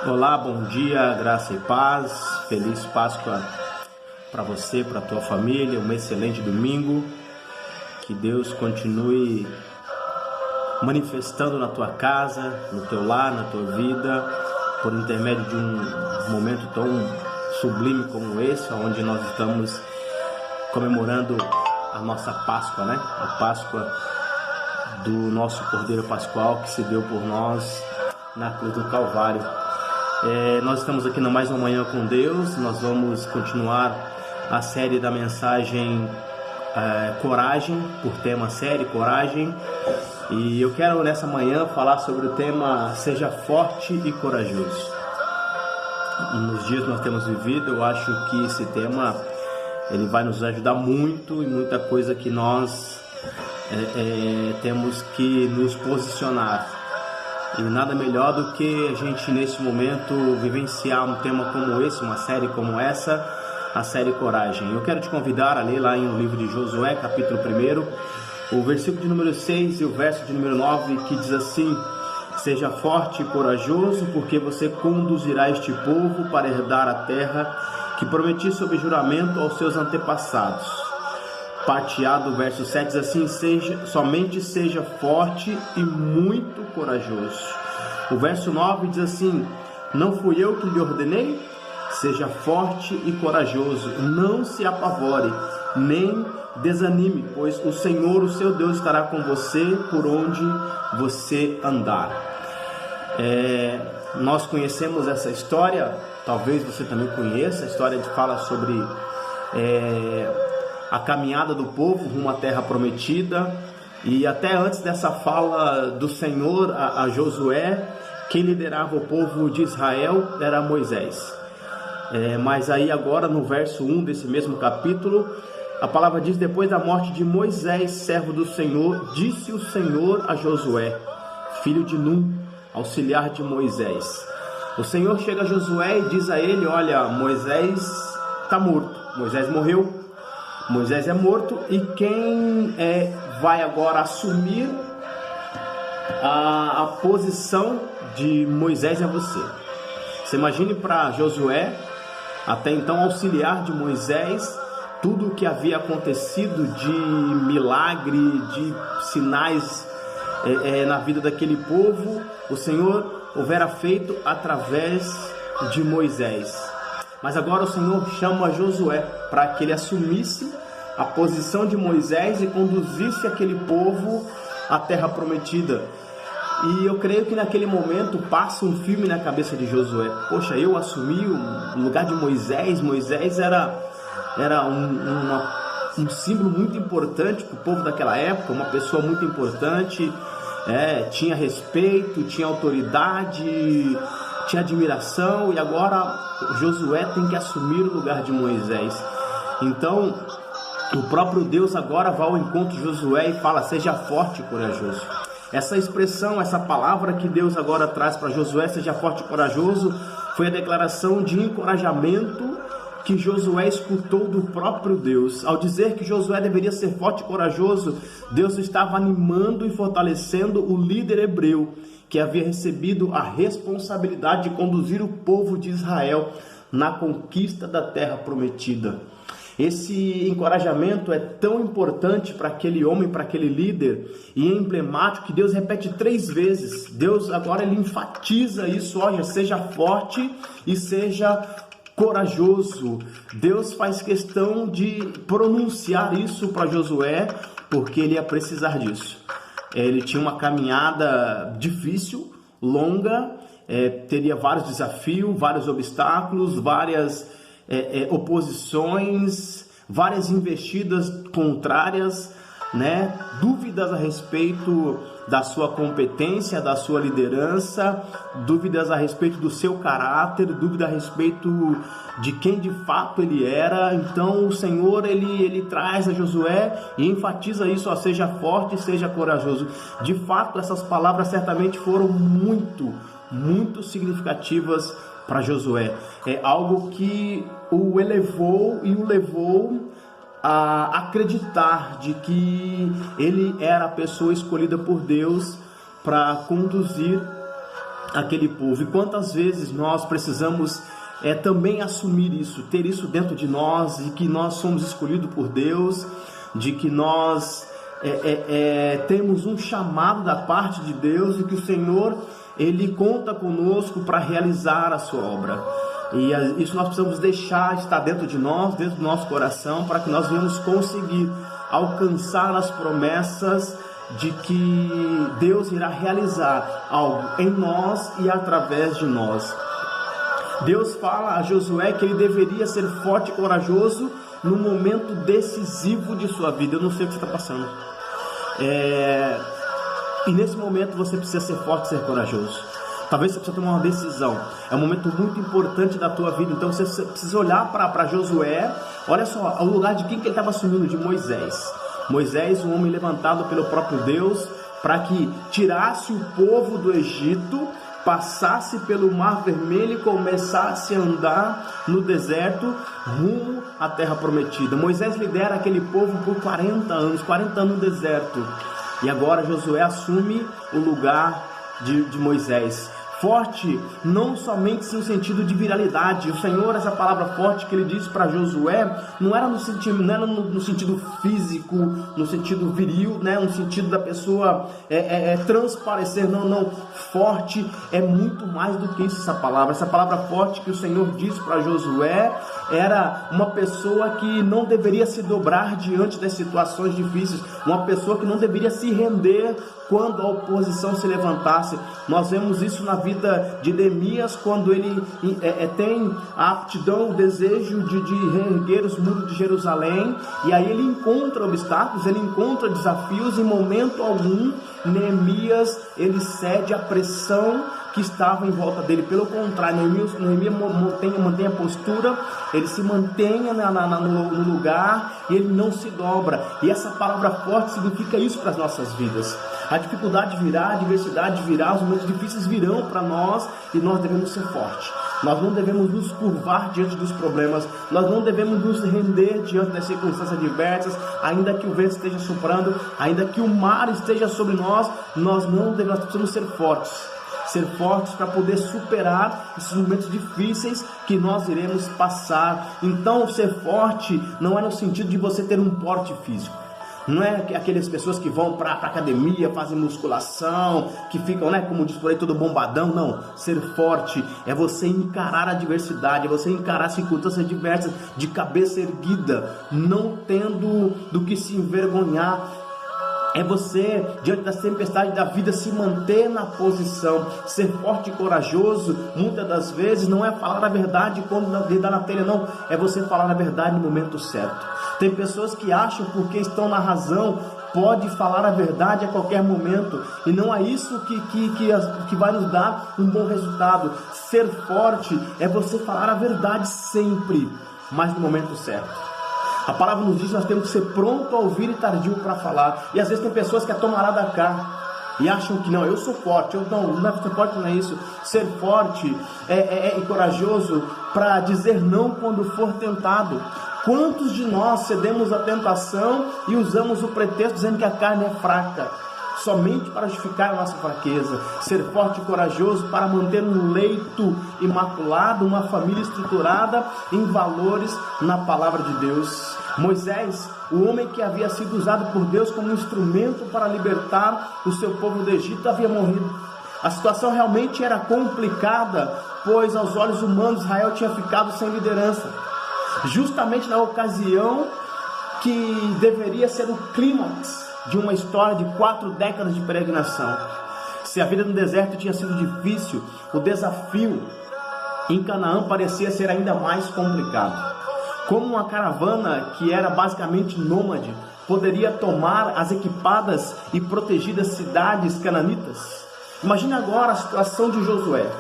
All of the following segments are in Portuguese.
Olá, bom dia, graça e paz, feliz Páscoa para você, para a tua família, um excelente domingo, que Deus continue manifestando na tua casa, no teu lar, na tua vida, por intermédio de um momento tão sublime como esse, onde nós estamos comemorando a nossa Páscoa, né? A Páscoa do nosso Cordeiro Pascual que se deu por nós na cruz do Calvário. Nós estamos aqui no Mais Uma Manhã com Deus. Nós vamos continuar a série da mensagem Coragem, por tema série Coragem. E eu quero nessa manhã falar sobre o tema Seja Forte e Corajoso. Nos dias que nós temos vivido, eu acho que esse tema ele vai nos ajudar muito em muita coisa que nós temos que nos posicionar. E nada melhor do que a gente nesse momento vivenciar um tema como esse, uma série como essa, a série Coragem. Eu quero te convidar a ler lá em o livro de Josué, capítulo 1, o versículo de número 6 e o verso de número 9, que diz assim: Seja forte e corajoso, porque você conduzirá este povo para herdar a terra que prometi sob juramento aos seus antepassados. Parte A do verso 7 diz assim: somente seja forte e muito corajoso. O verso 9 diz assim: não fui eu que lhe ordenei? Seja forte e corajoso, não se apavore, nem desanime, pois o Senhor, o seu Deus, estará com você por onde você andar. Nós conhecemos essa história, talvez você também conheça. A história fala sobre a caminhada do povo rumo à terra prometida, e até antes dessa fala do Senhor a Josué, quem liderava o povo de Israel era Moisés. Mas aí agora no verso 1 desse mesmo capítulo, a palavra diz: depois da morte de Moisés, servo do Senhor, disse o Senhor a Josué, filho de Num, auxiliar de Moisés. O Senhor chega a Josué e diz a ele: olha, Moisés está morto, Moisés morreu. Moisés é morto, e quem vai agora assumir a posição de Moisés é você. Você imagine para Josué, até então auxiliar de Moisés, tudo o que havia acontecido de milagre, de sinais na vida daquele povo, o Senhor houvera feito através de Moisés. Mas agora o Senhor chama Josué para que ele assumisse a posição de Moisés e conduzisse aquele povo à terra prometida. E eu creio que naquele momento passa um filme na cabeça de Josué. Poxa, eu assumi o lugar de Moisés. Moisés era um símbolo muito importante para o povo daquela época, uma pessoa muito importante, tinha respeito, tinha autoridade, tinha admiração, e agora Josué tem que assumir o lugar de Moisés. Então o próprio Deus agora vai ao encontro de Josué e fala: seja forte e corajoso. Essa expressão, essa palavra que Deus agora traz para Josué, seja forte e corajoso, foi a declaração de encorajamento que Josué escutou do próprio Deus. Ao dizer que Josué deveria ser forte e corajoso, Deus estava animando e fortalecendo o líder hebreu, que havia recebido a responsabilidade de conduzir o povo de Israel na conquista da terra prometida. Esse encorajamento é tão importante para aquele homem, para aquele líder, e é emblemático que Deus repete 3 vezes. Deus agora ele enfatiza isso: olha, seja forte e seja corajoso. Deus faz questão de pronunciar isso para Josué, porque ele ia precisar disso. Ele tinha uma caminhada difícil, longa, teria vários desafios, vários obstáculos, várias oposições, várias investidas contrárias, né? Dúvidas a respeito da sua competência, da sua liderança, dúvidas a respeito do seu caráter, dúvida a respeito de quem de fato ele era. Então o Senhor ele traz a Josué e enfatiza isso: ó, seja forte e seja corajoso. De fato, essas palavras certamente foram muito significativas para Josué. É algo que o elevou e o levou a acreditar de que ele era a pessoa escolhida por Deus para conduzir aquele povo. E quantas vezes nós precisamos também assumir isso, ter isso dentro de nós, e que nós somos escolhidos por Deus, de que nós temos um chamado da parte de Deus, e que o Senhor, Ele conta conosco para realizar a sua obra. E isso nós precisamos deixar estar dentro de nós, dentro do nosso coração, para que nós venhamos conseguir alcançar as promessas de que Deus irá realizar algo em nós e através de nós. Deus fala a Josué que ele deveria ser forte e corajoso no momento decisivo de sua vida. Eu não sei o que você está passando. E nesse momento você precisa ser forte e ser corajoso. Talvez você precise tomar uma decisão. É um momento muito importante da tua vida. Então você precisa olhar para Josué. Olha só, o lugar de quem que ele estava assumindo? De Moisés. Moisés, um homem levantado pelo próprio Deus para que tirasse o povo do Egito, passasse pelo Mar Vermelho e começasse a andar no deserto rumo à terra prometida. Moisés lidera aquele povo por 40 anos no deserto. E agora Josué assume o lugar de Moisés. Forte, não somente no sentido de viralidade. O Senhor, essa palavra forte que ele disse para Josué, não era no sentido físico, no sentido viril, né? No sentido da pessoa transparecer. Não. Forte é muito mais do que isso, essa palavra. Essa palavra forte que o Senhor disse para Josué era uma pessoa que não deveria se dobrar diante das situações difíceis, uma pessoa que não deveria se render quando a oposição se levantasse. Nós vemos isso na vida de Neemias, quando ele tem a aptidão, o desejo de reerguer os muros de Jerusalém, e aí ele encontra obstáculos, ele encontra desafios. Em momento algum Neemias ele cede à pressão que estava em volta dele. Pelo contrário, Neemias mantém a postura, ele se mantenha no lugar, e ele não se dobra. E essa palavra forte significa isso para as nossas vidas. A dificuldade virá, a adversidade virá, os momentos difíceis virão para nós, e nós devemos ser fortes. Nós não devemos nos curvar diante dos problemas, nós não devemos nos render diante das circunstâncias adversas, ainda que o vento esteja soprando, ainda que o mar esteja sobre nós, nós precisamos ser fortes. Ser fortes para poder superar esses momentos difíceis que nós iremos passar. Então, ser forte não é no sentido de você ter um porte físico. Não é aquelas pessoas que vão para a academia, fazem musculação, que ficam, como diz por aí, todo bombadão. Não, ser forte é você encarar a adversidade, é você encarar circunstâncias diversas de cabeça erguida, não tendo do que se envergonhar. É você, diante das tempestades da vida, se manter na posição. Ser forte e corajoso, muitas das vezes, não é falar a verdade quando dá na telha, não. É você falar a verdade no momento certo. Tem pessoas que acham, porque estão na razão, pode falar a verdade a qualquer momento. E não é isso que vai nos dar um bom resultado. Ser forte é você falar a verdade sempre, mas no momento certo. A palavra nos diz que nós temos que ser pronto a ouvir e tardio para falar. E às vezes tem pessoas que é tomarada cá e acham que não, eu sou forte. Não é ser forte, não é isso. Ser forte e corajoso para dizer não quando for tentado. Quantos de nós cedemos à tentação e usamos o pretexto dizendo que a carne é fraca, somente para justificar a nossa fraqueza? Ser forte e corajoso para manter um leito imaculado, uma família estruturada em valores na palavra de Deus. Moisés, o homem que havia sido usado por Deus como instrumento para libertar o seu povo do Egito, havia morrido. A situação realmente era complicada, pois aos olhos humanos Israel tinha ficado sem liderança. Justamente na ocasião que deveria ser o clímax de uma história de 4 décadas de peregrinação. Se a vida no deserto tinha sido difícil, o desafio em Canaã parecia ser ainda mais complicado. Como uma caravana que era basicamente nômade poderia tomar as equipadas e protegidas cidades cananitas? Imagine agora a situação de Josué.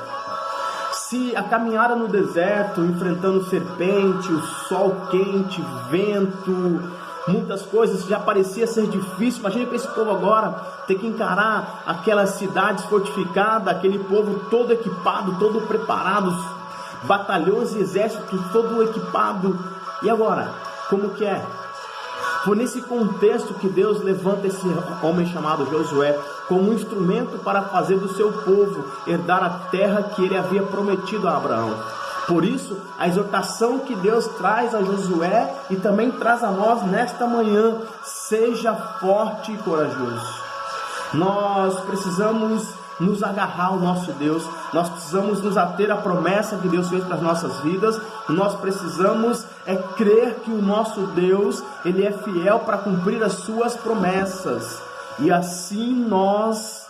Se a caminhada no deserto, enfrentando serpente, o sol quente, vento, muitas coisas, já parecia ser difícil. Imagine para esse povo agora ter que encarar aquelas cidades fortificadas, aquele povo todo equipado, todo preparado, batalhões e exércitos todo equipado. E agora, como que é? Foi nesse contexto que Deus levanta esse homem chamado Josué como um instrumento para fazer do seu povo herdar a terra que ele havia prometido a Abraão. Por isso, a exortação que Deus traz a Josué e também traz a nós nesta manhã: seja forte e corajoso. Nós precisamos nos agarrar ao nosso Deus, nós precisamos nos ater à promessa que Deus fez para as nossas vidas, nós precisamos crer que o nosso Deus, Ele é fiel para cumprir as suas promessas, e assim nós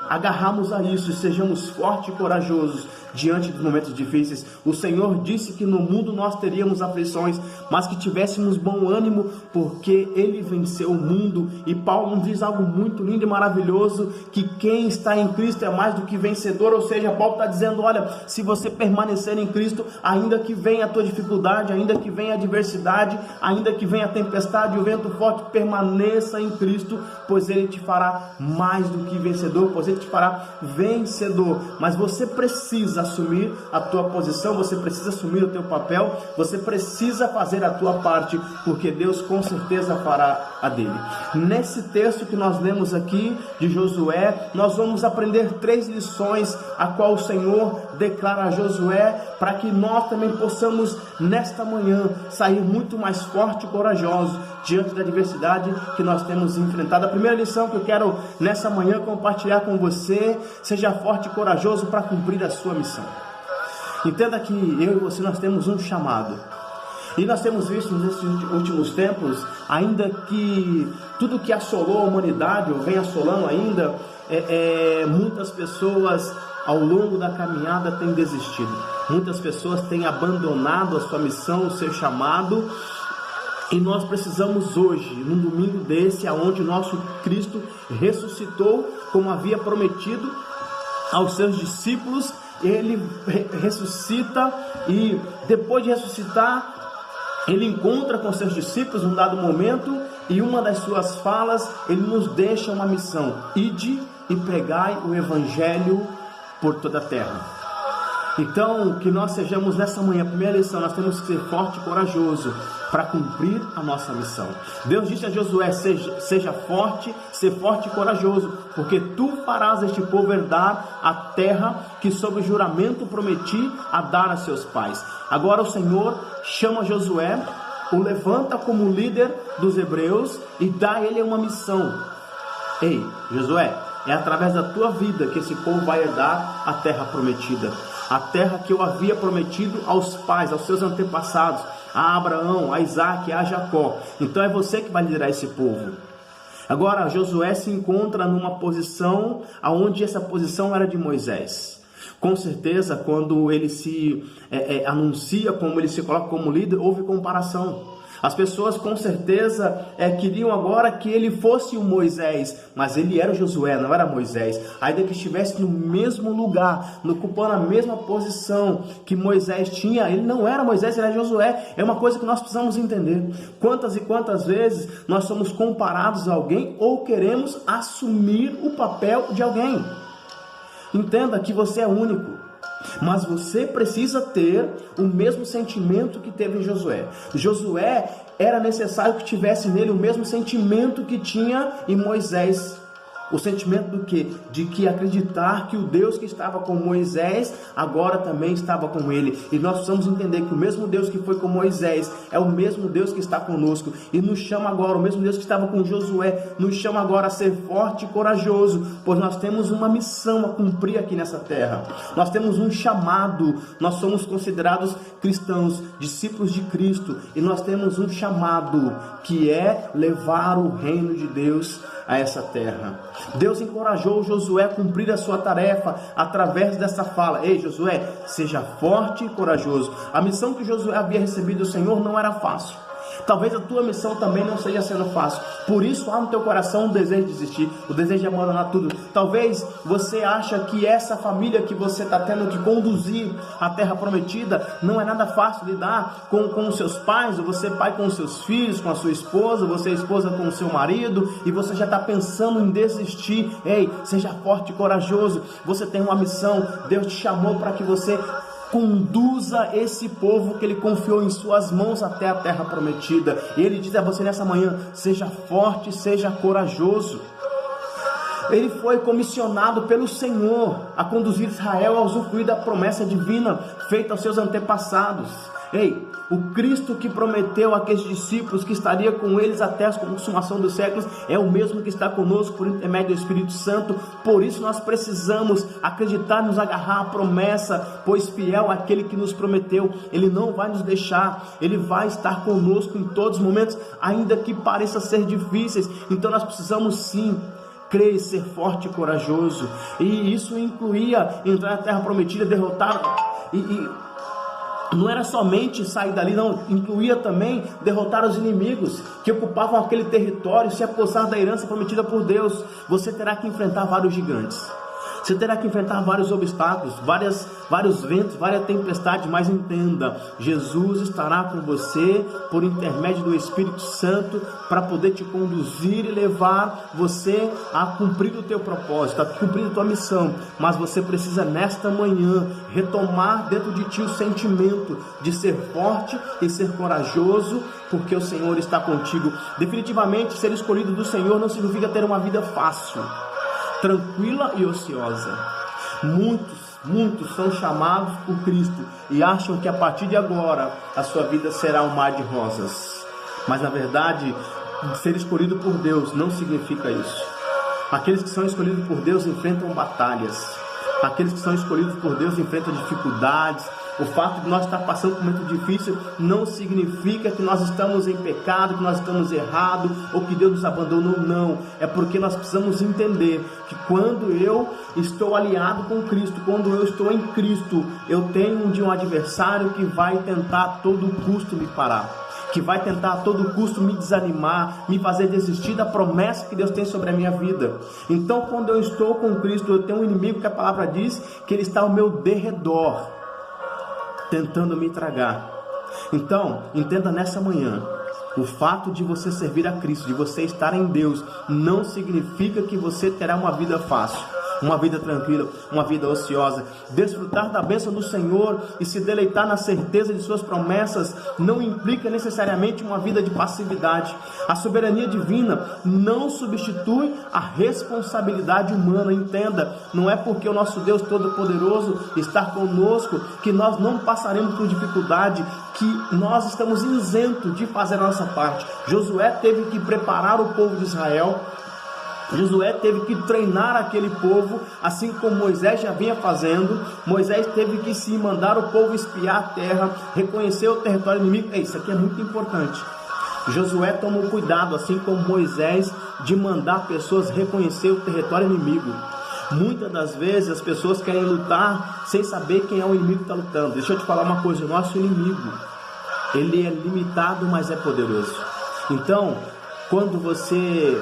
agarramos a isso e sejamos fortes e corajosos diante dos momentos difíceis. O Senhor disse que no mundo nós teríamos aflições, mas que tivéssemos bom ânimo, porque Ele venceu o mundo. E Paulo nos diz algo muito lindo e maravilhoso, que quem está em Cristo é mais do que vencedor. Ou seja, Paulo está dizendo: olha, se você permanecer em Cristo, ainda que venha a tua dificuldade, ainda que venha a adversidade, ainda que venha a tempestade, o vento forte, permaneça em Cristo, pois Ele te fará mais do que vencedor, pois Ele te fará vencedor. Mas você precisa assumir a tua posição, você precisa assumir o teu papel, você precisa fazer a tua parte, porque Deus com certeza fará a dele. Nesse texto que nós lemos aqui de Josué, nós vamos aprender 3 lições a qual o Senhor declara a Josué, para que nós também possamos nesta manhã sair muito mais forte e corajoso diante da adversidade que nós temos enfrentado. A primeira lição que eu quero nessa manhã compartilhar com você: seja forte e corajoso para cumprir a sua missão. Entenda que eu e você, nós temos um chamado, e nós temos visto nesses últimos tempos, ainda que tudo que assolou a humanidade, ou vem assolando ainda, muitas pessoas ao longo da caminhada têm desistido, muitas pessoas têm abandonado a sua missão, o seu chamado. E nós precisamos hoje, num domingo desse, aonde o nosso Cristo ressuscitou, como havia prometido aos seus discípulos, Ele ressuscita, e depois de ressuscitar, Ele encontra com seus discípulos num dado momento, e uma das suas falas, Ele nos deixa uma missão: ide e pregai o Evangelho por toda a terra. Então, que nós sejamos nessa manhã, a primeira lição, nós temos que ser forte e corajoso para cumprir a nossa missão. Deus disse a Josué: seja forte, ser forte e corajoso, porque tu farás este povo herdar a terra que sob juramento prometi a dar a seus pais. Agora o Senhor chama Josué, o levanta como líder dos hebreus e dá a ele uma missão. Ei, Josué, é através da tua vida que esse povo vai herdar a terra prometida, a terra que eu havia prometido aos pais, aos seus antepassados, a Abraão, a Isaac, a Jacó. Então é você que vai liderar esse povo. Agora Josué se encontra numa posição aonde essa posição era de Moisés. Com certeza, quando ele se anuncia, como ele se coloca como líder, houve comparação. As pessoas com certeza queriam agora que ele fosse o Moisés, mas ele era o Josué, não era Moisés. Ainda que estivesse no mesmo lugar, ocupando a mesma posição que Moisés tinha, ele não era Moisés, ele era Josué. É uma coisa que nós precisamos entender. Quantas e quantas vezes nós somos comparados a alguém ou queremos assumir o papel de alguém. Entenda que você é único, mas você precisa ter o mesmo sentimento que teve em Josué. Josué, era necessário que tivesse nele o mesmo sentimento que tinha em Moisés. O sentimento do quê? De que acreditar que o Deus que estava com Moisés agora também estava com ele. E nós precisamos entender que o mesmo Deus que foi com Moisés é o mesmo Deus que está conosco e nos chama agora. O mesmo Deus que estava com Josué nos chama agora a ser forte e corajoso, pois nós temos uma missão a cumprir aqui nessa terra. Nós temos um chamado. Nós somos considerados cristãos, discípulos de Cristo, e nós temos um chamado que é levar o reino de Deus a essa terra. Deus encorajou Josué a cumprir a sua tarefa através dessa fala: ei, Josué, seja forte e corajoso. A missão que Josué havia recebido do Senhor não era fácil. Talvez a tua missão também não seja sendo fácil. Por isso há no teu coração um desejo de desistir, o desejo de abandonar tudo. Talvez você acha que essa família que você está tendo que conduzir à terra prometida não é nada fácil lidar com os seus pais, ou você pai com os seus filhos, com a sua esposa, você esposa com o seu marido, e você já está pensando em desistir. Ei, seja forte e corajoso. Você tem uma missão. Deus te chamou para que você conduza esse povo que Ele confiou em suas mãos até a terra prometida. E Ele diz a você nessa manhã: seja forte, seja corajoso. Ele foi comissionado pelo Senhor a conduzir Israel a usufruir da promessa divina feita aos seus antepassados. Ei, o Cristo que prometeu àqueles discípulos que estaria com eles até a consumação dos séculos é o mesmo que está conosco por intermédio do Espírito Santo. Por isso nós precisamos acreditar, nos agarrar à promessa, pois fiel aquele que nos prometeu. Ele não vai nos deixar, Ele vai estar conosco em todos os momentos, ainda que pareça ser difíceis. Então nós precisamos sim crer e ser forte e corajoso. E isso incluía entrar na terra prometida, derrotar não era somente sair dali, não, incluía também derrotar os inimigos que ocupavam aquele território, se apossar da herança prometida por Deus. Você terá que enfrentar vários gigantes, você terá que enfrentar vários obstáculos, vários ventos, várias tempestades, mas entenda, Jesus estará com você por intermédio do Espírito Santo para poder te conduzir e levar você a cumprir o teu propósito, a cumprir a tua missão. Mas você precisa nesta manhã retomar dentro de ti o sentimento de ser forte e ser corajoso, porque o Senhor está contigo. Definitivamente, ser escolhido do Senhor não significa ter uma vida fácil, tranquila e ociosa. Muitos são chamados por Cristo e acham que a partir de agora a sua vida será um mar de rosas, mas na verdade ser escolhido por Deus não significa isso. Aqueles que são escolhidos por Deus enfrentam batalhas, aqueles que são escolhidos por Deus enfrentam dificuldades. O fato de nós estar passando por um momento difícil não significa que nós estamos em pecado, que nós estamos errados ou que Deus nos abandonou, não. É porque nós precisamos entender que quando eu estou aliado com Cristo, quando eu estou em Cristo, eu tenho um adversário que vai tentar a todo custo me parar, que vai tentar a todo custo me desanimar, me fazer desistir da promessa que Deus tem sobre a minha vida. Então, quando eu estou com Cristo, eu tenho um inimigo que a palavra diz que ele está ao meu derredor, tentando me tragar. Então, entenda nessa manhã, o fato de você servir a Cristo, de você estar em Deus, não significa que você terá uma vida fácil, uma vida tranquila, uma vida ociosa. Desfrutar da bênção do Senhor e se deleitar na certeza de suas promessas não implica necessariamente uma vida de passividade. A soberania divina não substitui a responsabilidade humana. Entenda, não é porque o nosso Deus Todo-Poderoso está conosco que nós não passaremos por dificuldade, que nós estamos isentos de fazer a nossa parte. Josué teve que preparar o povo de Israel, Josué teve que treinar aquele povo, assim como Moisés já vinha fazendo. Moisés teve que sim mandar o povo espiar a terra, reconhecer o território inimigo. Isso aqui é muito importante. Josué tomou cuidado, assim como Moisés, de mandar pessoas reconhecer o território inimigo. Muitas das vezes as pessoas querem lutar sem saber quem é o inimigo que está lutando. Deixa eu te falar uma coisa, o nosso inimigo, ele é limitado, mas é poderoso. Então, quando você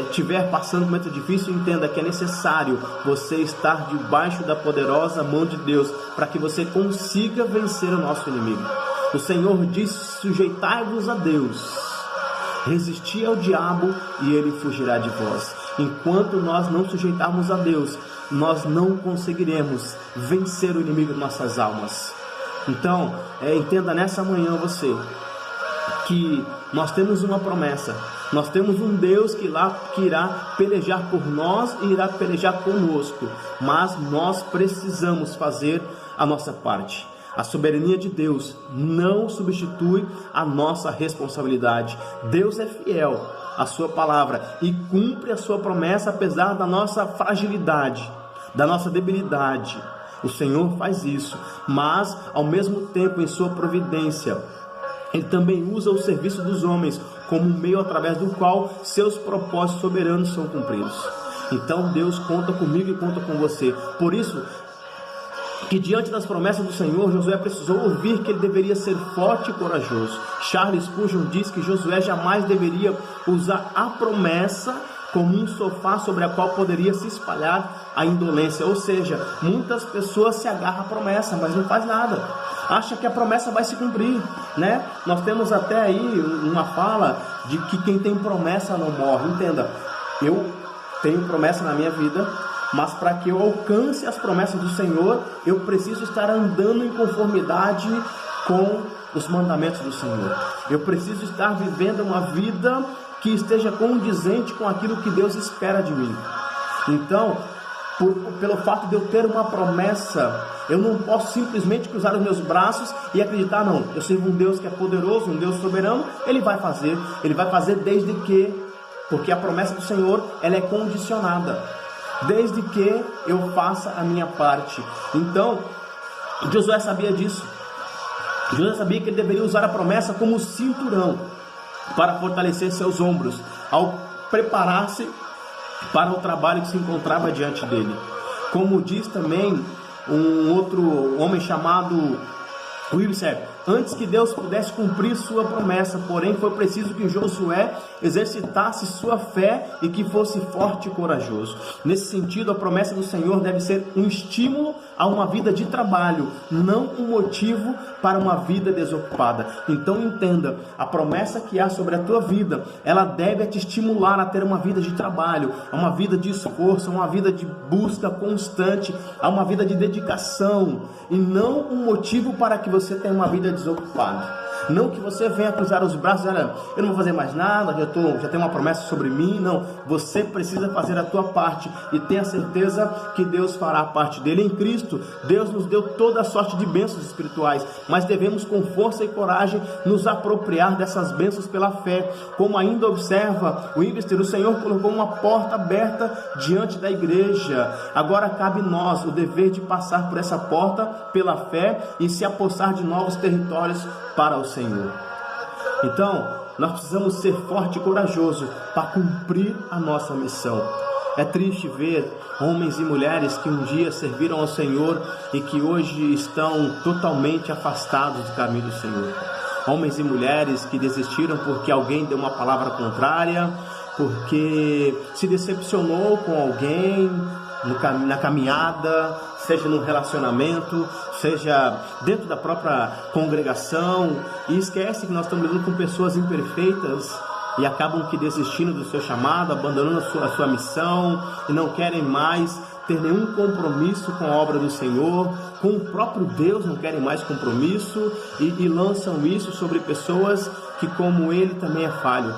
estiver passando um momento difícil, entenda que é necessário você estar debaixo da poderosa mão de Deus, para que você consiga vencer o nosso inimigo. O Senhor diz: sujeitai-vos a Deus, resisti ao diabo e ele fugirá de vós. Enquanto nós não sujeitarmos a Deus, nós não conseguiremos vencer o inimigo de nossas almas. Então, entenda nessa manhã você, que nós temos uma promessa, nós temos um Deus que irá pelejar por nós e irá pelejar conosco, mas nós precisamos fazer a nossa parte. A soberania de Deus não substitui a nossa responsabilidade. Deus é fiel à sua palavra e cumpre a sua promessa apesar da nossa fragilidade, da nossa debilidade. O Senhor faz isso, mas ao mesmo tempo, em sua providência, Ele também usa o serviço dos homens como um meio através do qual seus propósitos soberanos são cumpridos. Então Deus conta comigo e conta com você. Por isso que diante das promessas do Senhor, Josué precisou ouvir que ele deveria ser forte e corajoso. Charles Spurgeon diz que Josué jamais deveria usar a promessa como um sofá sobre a qual poderia se espalhar a indolência. Ou seja, muitas pessoas se agarram à promessa, mas não faz nada. Acha que a promessa vai se cumprir, né? Nós temos até aí uma fala de que quem tem promessa não morre. Entenda, eu tenho promessa na minha vida, mas para que eu alcance as promessas do Senhor, eu preciso estar andando em conformidade com os mandamentos do Senhor. Eu preciso estar vivendo uma vida que esteja condizente com aquilo que Deus espera de mim. Então, pelo fato de eu ter uma promessa, eu não posso simplesmente cruzar os meus braços e acreditar, não, eu sirvo um Deus que é poderoso, um Deus soberano, Ele vai fazer desde que, porque a promessa do Senhor, ela é condicionada, desde que eu faça a minha parte. Então, Josué sabia disso. Josué sabia que ele deveria usar a promessa como cinturão para fortalecer seus ombros, ao preparar-se para o trabalho que se encontrava diante dele. Como diz também um outro homem chamado Wilson, antes que Deus pudesse cumprir sua promessa, porém foi preciso que Josué exercitasse sua fé e que fosse forte e corajoso. Nesse sentido, a promessa do Senhor deve ser um estímulo a uma vida de trabalho, não um motivo para uma vida desocupada. Então entenda, a promessa que há sobre a tua vida, ela deve te estimular a ter uma vida de trabalho, a uma vida de esforço, a uma vida de busca constante, a uma vida de dedicação, e não um motivo para que você tenha uma vida desocupada. Não que você venha cruzar os braços, olha, eu não vou fazer mais nada, já tenho uma promessa sobre mim. Não, você precisa fazer a tua parte e tenha certeza que Deus fará a parte dele. Em Cristo, Deus nos deu toda a sorte de bênçãos espirituais, mas devemos com força e coragem nos apropriar dessas bênçãos pela fé. Como ainda observa o Investir, o Senhor colocou uma porta aberta diante da igreja. Agora cabe nós o dever de passar por essa porta pela fé e se apossar de novos territórios para o Senhor. Então, nós precisamos ser forte e corajoso para cumprir a nossa missão. É triste ver homens e mulheres que um dia serviram ao Senhor e que hoje estão totalmente afastados do caminho do Senhor. Homens e mulheres que desistiram porque alguém deu uma palavra contrária, porque se decepcionou com alguém na caminhada, seja no relacionamento, seja dentro da própria congregação, e esquece que nós estamos lidando com pessoas imperfeitas e acabam que desistindo do seu chamado, abandonando a sua missão e não querem mais ter nenhum compromisso com a obra do Senhor, com o próprio Deus não querem mais compromisso e lançam isso sobre pessoas que, como ele, também é falho,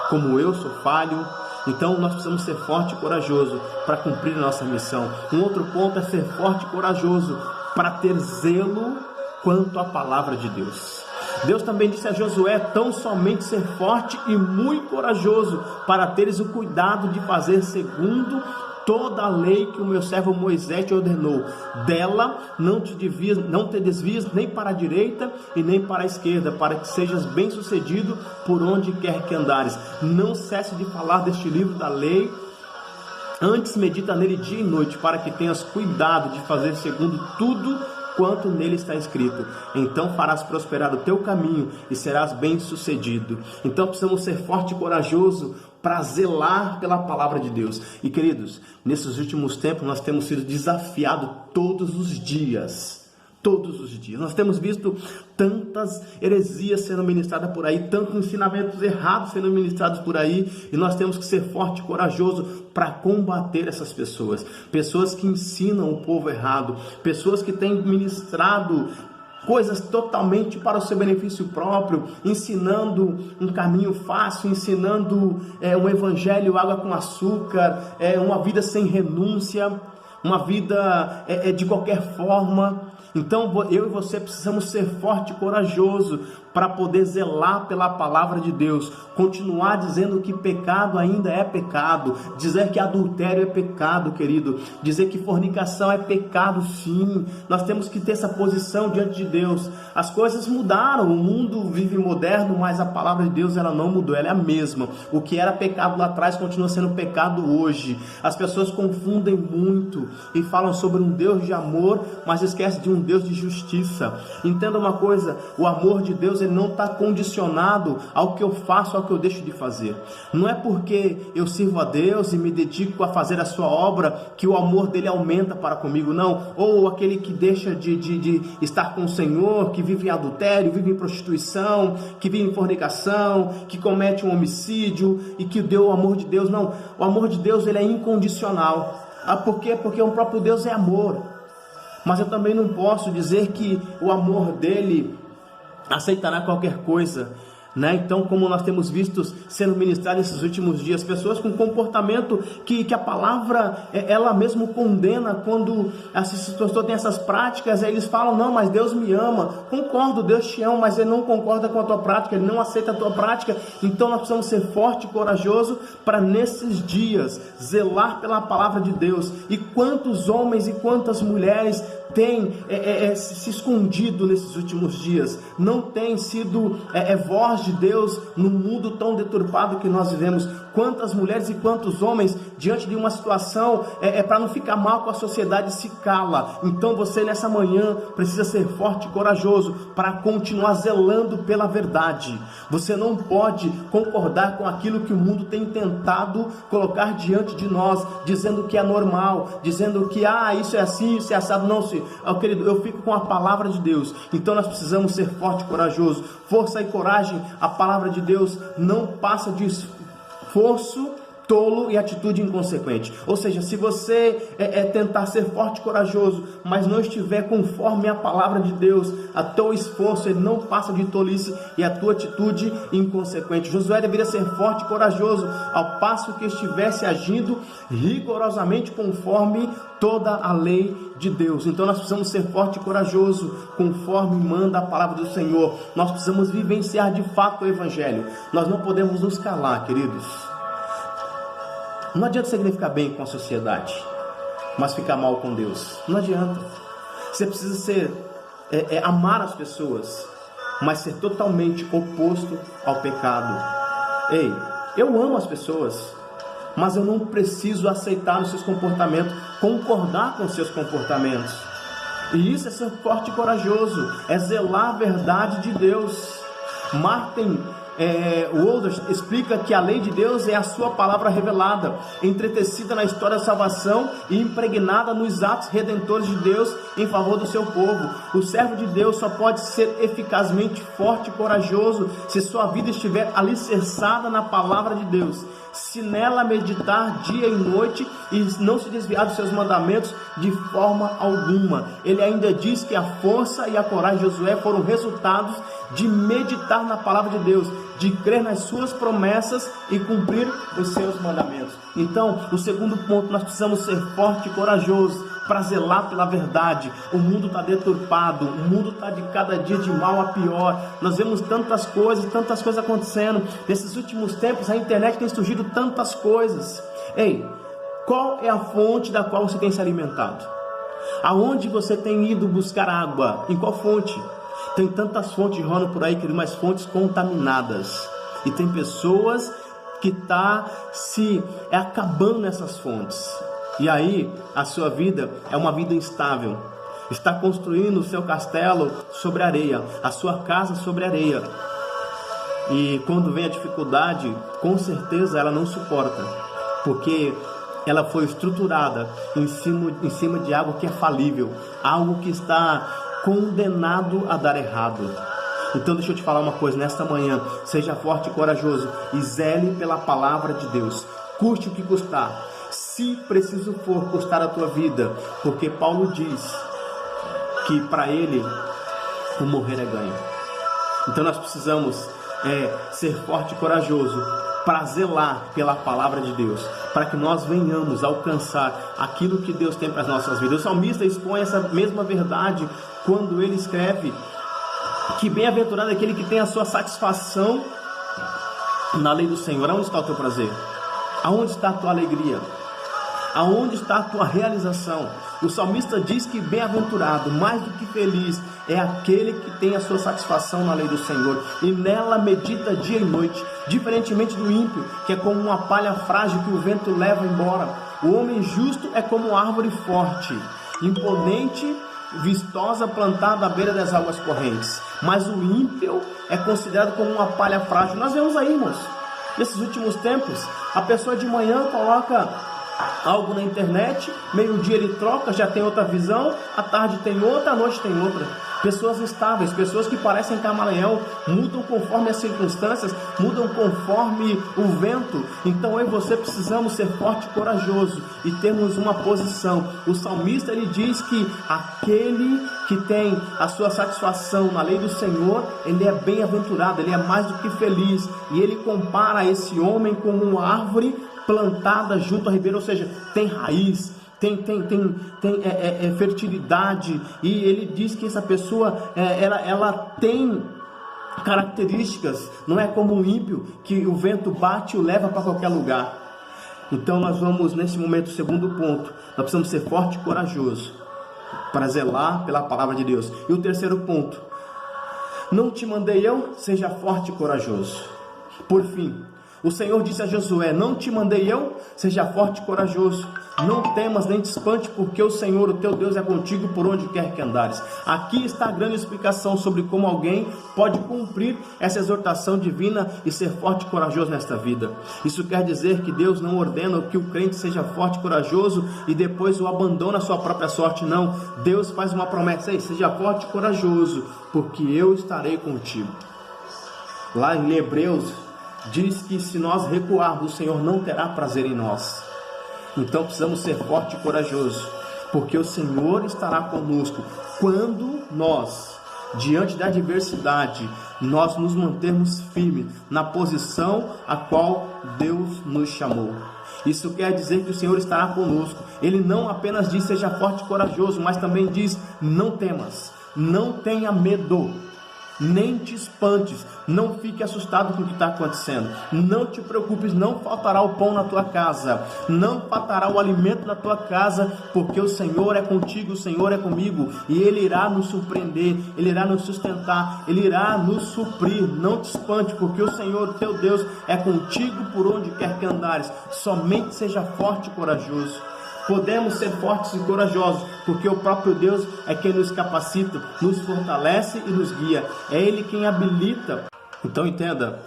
como eu sou falho. Então nós precisamos ser forte e corajoso para cumprir a nossa missão. Um outro ponto é ser forte e corajoso para ter zelo quanto à palavra de Deus. Deus também disse a Josué: tão somente ser forte e muito corajoso para teres o cuidado de fazer segundo toda a lei que o meu servo Moisés te ordenou. Dela não te desvies nem para a direita e nem para a esquerda, para que sejas bem sucedido por onde quer que andares. Não cesse de falar deste livro da lei, antes medita nele dia e noite, para que tenhas cuidado de fazer segundo tudo quanto nele está escrito. Então farás prosperar o teu caminho e serás bem sucedido. Então precisamos ser forte e corajoso para zelar pela palavra de Deus. E queridos, nesses últimos tempos nós temos sido desafiados todos os dias. Todos os dias. Nós temos visto tantas heresias sendo ministradas por aí, tantos ensinamentos errados sendo ministrados por aí, e nós temos que ser forte e corajoso para combater essas pessoas. Pessoas que ensinam o povo errado, pessoas que têm ministrado coisas totalmente para o seu benefício próprio, ensinando um caminho fácil, ensinando um evangelho água com açúcar, uma vida sem renúncia, uma vida de qualquer forma. Então eu e você precisamos ser forte e corajoso para poder zelar pela palavra de Deus, continuar dizendo que pecado ainda é pecado, dizer que adultério é pecado, querido, dizer que fornicação é pecado, sim. Nós temos que ter essa posição diante de Deus. As coisas mudaram, o mundo vive moderno, mas a palavra de Deus ela não mudou, ela é a mesma. O que era pecado lá atrás continua sendo pecado hoje. As pessoas confundem muito e falam sobre um Deus de amor, mas esquecem de um Deus de justiça. Entenda uma coisa, o amor de Deus ele não está condicionado ao que eu faço, ao que eu deixo de fazer. Não é porque eu sirvo a Deus e me dedico a fazer a sua obra que o amor dele aumenta para comigo, não. Ou aquele que deixa de estar com o Senhor, que vive em adultério, vive em prostituição, que vive em fornicação, que comete um homicídio e que deu o amor de Deus. Não, o amor de Deus ele é incondicional. Por quê? Porque o próprio Deus é amor. Mas eu também não posso dizer que o amor dele aceitará qualquer coisa. né? Então, como nós temos visto sendo ministrado nesses últimos dias, pessoas com comportamento que a palavra ela mesmo condena. Quando essas pessoas têm essas práticas, eles falam: não, mas Deus me ama. Concordo, Deus te ama, mas Ele não concorda com a tua prática, Ele não aceita a tua prática. Então nós precisamos ser forte e corajoso para nesses dias zelar pela palavra de Deus. E quantos homens e quantas mulheres tem se escondido nesses últimos dias, não tem sido voz de Deus no mundo tão deturpado que nós vivemos. Quantas mulheres e quantos homens, diante de uma situação, para não ficar mal com a sociedade, se cala. Então você nessa manhã precisa ser forte e corajoso para continuar zelando pela verdade. Você não pode concordar com aquilo que o mundo tem tentado colocar diante de nós, dizendo que é normal, dizendo que isso é assim, isso é assado. Não, querido, eu fico com a palavra de Deus. Então nós precisamos ser forte e corajoso. Força e coragem, a palavra de Deus não passa de esforço tolo e atitude inconsequente. Ou seja, se você tentar ser forte e corajoso, mas não estiver conforme a palavra de Deus, a teu esforço ele não passa de tolice e a tua atitude inconsequente. Josué deveria ser forte e corajoso, ao passo que estivesse agindo rigorosamente conforme toda a lei de Deus. Então nós precisamos ser forte e corajoso, conforme manda a palavra do Senhor. Nós precisamos vivenciar de fato o Evangelho. Nós não podemos nos calar, queridos. Não adianta você querer ficar bem com a sociedade, mas ficar mal com Deus. Não adianta. Você precisa amar as pessoas, mas ser totalmente oposto ao pecado. Ei, eu amo as pessoas, mas eu não preciso aceitar os seus comportamentos, concordar com os seus comportamentos. E isso é ser forte e corajoso, é zelar a verdade de Deus. Martin Wolders explica que a lei de Deus é a sua palavra revelada, entretecida na história da salvação e impregnada nos atos redentores de Deus em favor do seu povo. O servo de Deus só pode ser eficazmente forte e corajoso se sua vida estiver alicerçada na palavra de Deus, se nela meditar dia e noite e não se desviar dos seus mandamentos de forma alguma. Ele ainda diz que a força e a coragem de Josué foram resultados de meditar na palavra de Deus, de crer nas suas promessas e cumprir os seus mandamentos. Então, o segundo ponto, nós precisamos ser forte e corajoso para zelar pela verdade. O mundo está deturpado, o mundo está de cada dia de mal a pior. Nós vemos tantas coisas acontecendo. Nesses últimos tempos, a internet tem surgido tantas coisas. Ei, qual é a fonte da qual você tem se alimentado? Aonde você tem ido buscar água? Em qual fonte? Tem tantas fontes rolando por aí, mas fontes contaminadas. E tem pessoas que estão se acabando nessas fontes. E aí, a sua vida é uma vida instável. Está construindo o seu castelo sobre areia, a sua casa sobre areia. E quando vem a dificuldade, com certeza ela não suporta, porque ela foi estruturada em cima de algo que é falível, algo que está condenado a dar errado. Então deixa eu te falar uma coisa nesta manhã: seja forte e corajoso e zele pela palavra de Deus, custe o que custar, se preciso for custar a tua vida, porque Paulo diz que para ele o morrer é ganho. Então nós precisamos ser forte e corajoso para zelar pela palavra de Deus, para que nós venhamos alcançar aquilo que Deus tem para as nossas vidas. O salmista expõe essa mesma verdade quando ele escreve que bem-aventurado é aquele que tem a sua satisfação na lei do Senhor. Aonde está o teu prazer? Aonde está a tua alegria? Aonde está a tua realização? O salmista diz que bem-aventurado, mais do que feliz, é aquele que tem a sua satisfação na lei do Senhor e nela medita dia e noite, diferentemente do ímpio, que é como uma palha frágil que o vento leva embora. O homem justo é como uma árvore forte, imponente, vistosa, plantada à beira das águas correntes, mas o ímpio é considerado como uma palha frágil. Nós vemos aí, irmãos, nesses últimos tempos, a pessoa de manhã coloca algo na internet, meio-dia ele troca, já tem outra visão, à tarde tem outra, à noite tem outra. Pessoas instáveis, pessoas que parecem camaleão, mudam conforme as circunstâncias, mudam conforme o vento. Então eu e você precisamos ser forte e corajoso e termos uma posição. O salmista ele diz que aquele que tem a sua satisfação na lei do Senhor, ele é bem-aventurado, ele é mais do que feliz. E ele compara esse homem com uma árvore plantada junto a ribeiro, ou seja, tem raiz, tem fertilidade, e ele diz que essa pessoa ela tem características, não é como um ímpio que o vento bate e o leva para qualquer lugar. Então nós vamos nesse momento, segundo ponto, nós precisamos ser forte e corajoso para zelar pela palavra de Deus. E o terceiro ponto, não te mandei eu, seja forte e corajoso. Por fim, o Senhor disse a Josué, não te mandei eu, seja forte e corajoso, não temas nem te espante, porque o Senhor, o teu Deus, é contigo por onde quer que andares. Aqui está a grande explicação sobre como alguém pode cumprir essa exortação divina e ser forte e corajoso nesta vida. Isso quer dizer que Deus não ordena que o crente seja forte e corajoso e depois o abandona a sua própria sorte, não. Deus faz uma promessa, seja forte e corajoso, porque eu estarei contigo. Lá em Hebreus diz que se nós recuarmos, o Senhor não terá prazer em nós. Então precisamos ser forte e corajoso, porque o Senhor estará conosco quando nós, diante da adversidade, nós nos mantermos firmes na posição a qual Deus nos chamou. Isso quer dizer que o Senhor estará conosco. Ele não apenas diz seja forte e corajoso, mas também diz não temas, não tenha medo, nem te espantes, não fique assustado com o que está acontecendo, não te preocupes, não faltará o pão na tua casa, não faltará o alimento na tua casa, porque o Senhor é contigo, o Senhor é comigo, e Ele irá nos surpreender, Ele irá nos sustentar, Ele irá nos suprir. Não te espante, porque o Senhor, o teu Deus, é contigo por onde quer que andares. Somente seja forte e corajoso. Podemos ser fortes e corajosos, porque o próprio Deus é quem nos capacita, nos fortalece e nos guia. É Ele quem habilita. Então entenda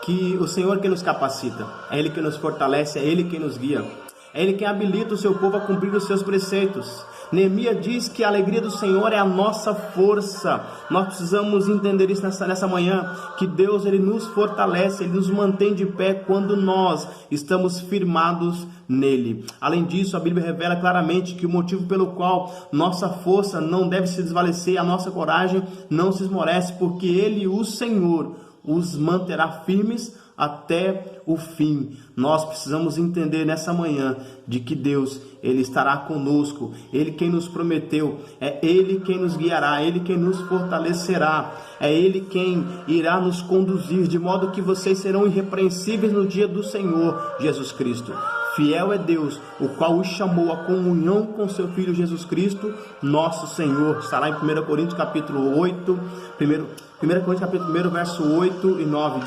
que o Senhor quem nos capacita, é Ele quem nos fortalece, é Ele quem nos guia. É Ele quem habilita o seu povo a cumprir os seus preceitos. Neemias diz que a alegria do Senhor é a nossa força. Nós precisamos entender isso nessa manhã, que Deus Ele nos fortalece, Ele nos mantém de pé quando nós estamos firmados nele. Além disso, a Bíblia revela claramente que o motivo pelo qual nossa força não deve se desvalecer, a nossa coragem não se esmorece, porque Ele, o Senhor, os manterá firmes até o fim. Nós precisamos entender nessa manhã de que Deus, Ele estará conosco, Ele quem nos prometeu, é Ele quem nos guiará, Ele quem nos fortalecerá, é Ele quem irá nos conduzir, de modo que vocês serão irrepreensíveis no dia do Senhor Jesus Cristo. Fiel é Deus, o qual os chamou à comunhão com seu Filho Jesus Cristo, nosso Senhor. Está lá em 1 Coríntios capítulo 8, 1 Coríntios capítulo 1, verso 8 e 9,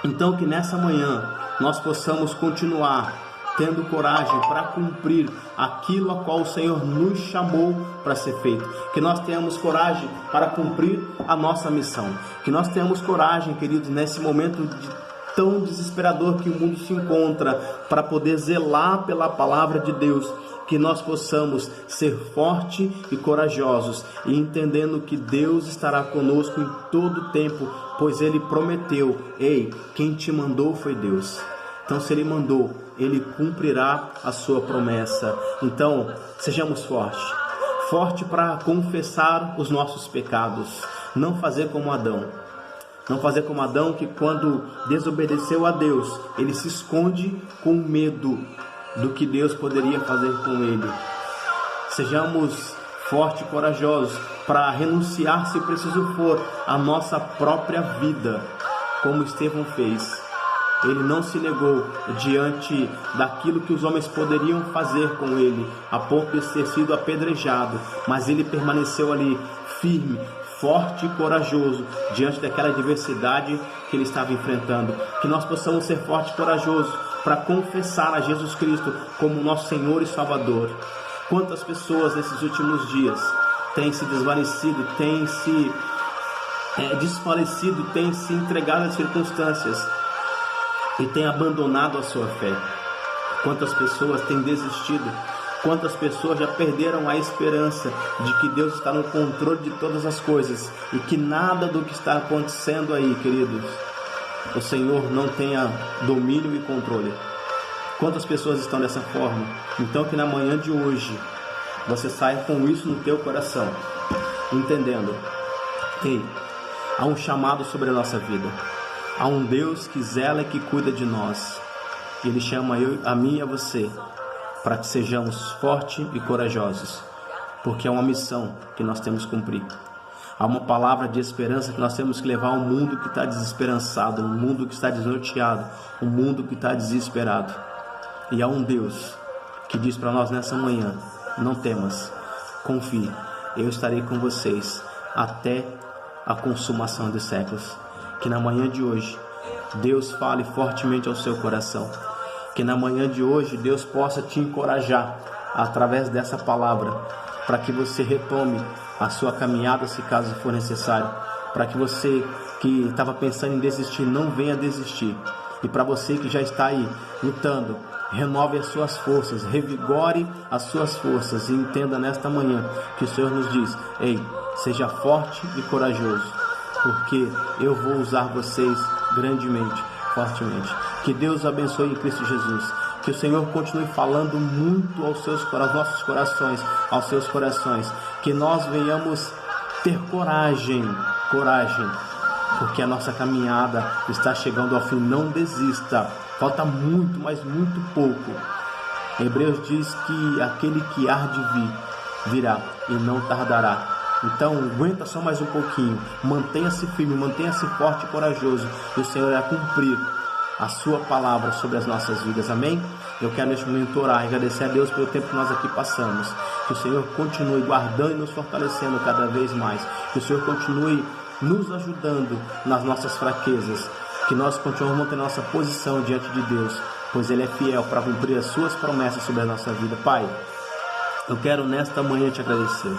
Então que nessa manhã nós possamos continuar tendo coragem para cumprir aquilo a qual o Senhor nos chamou para ser feito. Que nós tenhamos coragem para cumprir a nossa missão. Que nós tenhamos coragem, queridos, nesse momento tão desesperador que o mundo se encontra, para poder zelar pela palavra de Deus. Que nós possamos ser fortes e corajosos, e entendendo que Deus estará conosco em todo o tempo, pois Ele prometeu. Ei, quem te mandou foi Deus. Então se Ele mandou, Ele cumprirá a sua promessa. Então sejamos fortes para confessar os nossos pecados, não fazer como Adão. Não fazer como Adão, que quando desobedeceu a Deus, ele se esconde com medo do que Deus poderia fazer com ele. Sejamos fortes e corajosos para renunciar, se preciso for, a nossa própria vida, como Estevão fez. Ele não se negou diante daquilo que os homens poderiam fazer com ele, a ponto de ter sido apedrejado, mas ele permaneceu ali firme, forte e corajoso diante daquela adversidade que ele estava enfrentando. Que nós possamos ser fortes e corajosos para confessar a Jesus Cristo como nosso Senhor e Salvador. Quantas pessoas nesses últimos dias têm se desvanecido, têm se desfalecido, têm se entregado às circunstâncias e têm abandonado a sua fé. Quantas pessoas têm desistido Quantas pessoas já perderam a esperança de que Deus está no controle de todas as coisas e que nada do que está acontecendo aí, queridos, o Senhor não tenha domínio e controle. Quantas pessoas estão dessa forma? Então que na manhã de hoje você saia com isso no teu coração, entendendo: ei, há um chamado sobre a nossa vida, há um Deus que zela e que cuida de nós. Ele chama a mim e a você para que sejamos fortes e corajosos, porque é uma missão que nós temos que cumprir. Há uma palavra de esperança que nós temos que levar ao mundo que está desesperançado, um mundo que está desnorteado, um mundo que está desesperado. E há um Deus que diz para nós nessa manhã: não temas, confie, eu estarei com vocês até a consumação dos séculos. Que na manhã de hoje Deus fale fortemente ao seu coração. Que na manhã de hoje Deus possa te encorajar através dessa palavra, para que você retome a sua caminhada se caso for necessário, para que você que estava pensando em desistir não venha desistir, e para você que já está aí lutando, renove as suas forças, revigore as suas forças e entenda nesta manhã que o Senhor nos diz: ei, seja forte e corajoso, porque eu vou usar vocês grandemente, fortemente. Que Deus abençoe em Cristo Jesus. Que o Senhor continue falando muito aos nossos corações, aos seus corações. Que nós venhamos ter coragem, porque a nossa caminhada está chegando ao fim. Não desista. Falta muito, mas muito pouco. Hebreus diz que aquele que há de vir, virá e não tardará. Então, aguenta só mais um pouquinho. Mantenha-se firme, mantenha-se forte e corajoso. E o Senhor irá cumprir a sua palavra sobre as nossas vidas. Amém? Eu quero neste momento orar e agradecer a Deus pelo tempo que nós aqui passamos. Que o Senhor continue guardando e nos fortalecendo cada vez mais. Que o Senhor continue nos ajudando nas nossas fraquezas. Que nós continuemos mantendo a nossa posição diante de Deus, pois Ele é fiel para cumprir as suas promessas sobre a nossa vida. Pai, eu quero nesta manhã te agradecer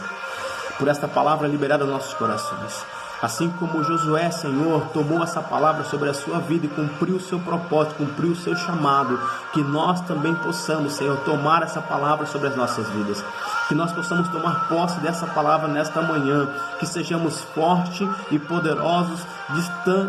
por esta palavra liberada nos nossos corações. Assim como Josué, Senhor, tomou essa palavra sobre a sua vida e cumpriu o seu propósito, cumpriu o seu chamado, que nós também possamos, Senhor, tomar essa palavra sobre as nossas vidas. Que nós possamos tomar posse dessa palavra nesta manhã, que sejamos fortes e poderosos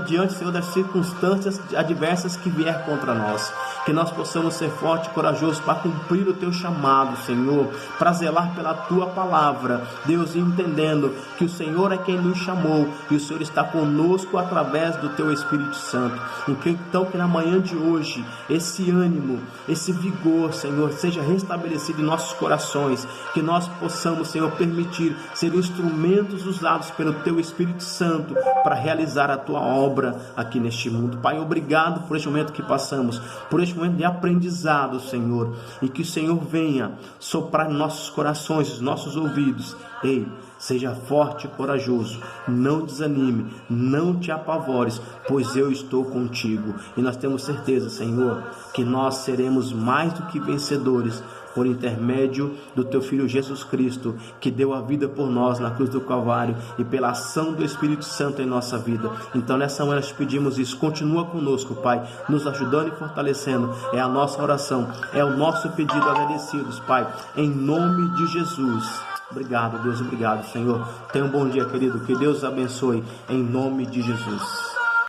diante, Senhor, das circunstâncias adversas que vier contra nós. Que nós possamos ser fortes e corajosos para cumprir o teu chamado, Senhor, para zelar pela tua palavra, Deus, entendendo que o Senhor é quem nos chamou e o Senhor está conosco através do teu Espírito Santo. Então que na manhã de hoje esse ânimo, esse vigor, Senhor, seja restabelecido em nossos corações, que nós possamos, Senhor, permitir ser instrumentos usados pelo teu Espírito Santo para realizar a tua obra aqui neste mundo. Pai, obrigado por este momento que passamos, por este momento de aprendizado, Senhor, e que o Senhor venha soprar em nossos corações, os nossos ouvidos. Ei, seja forte e corajoso, não desanime, não te apavores, pois eu estou contigo. E nós temos certeza, Senhor, que nós seremos mais do que vencedores por intermédio do teu Filho Jesus Cristo, que deu a vida por nós na cruz do Calvário, e pela ação do Espírito Santo em nossa vida. Então nessa manhã nós pedimos isso. Continua conosco, Pai, nos ajudando e fortalecendo. É a nossa oração, é o nosso pedido agradecidos, Pai, em nome de Jesus. Obrigado, Deus, obrigado, Senhor. Tenha um bom dia, querido. Que Deus abençoe em nome de Jesus.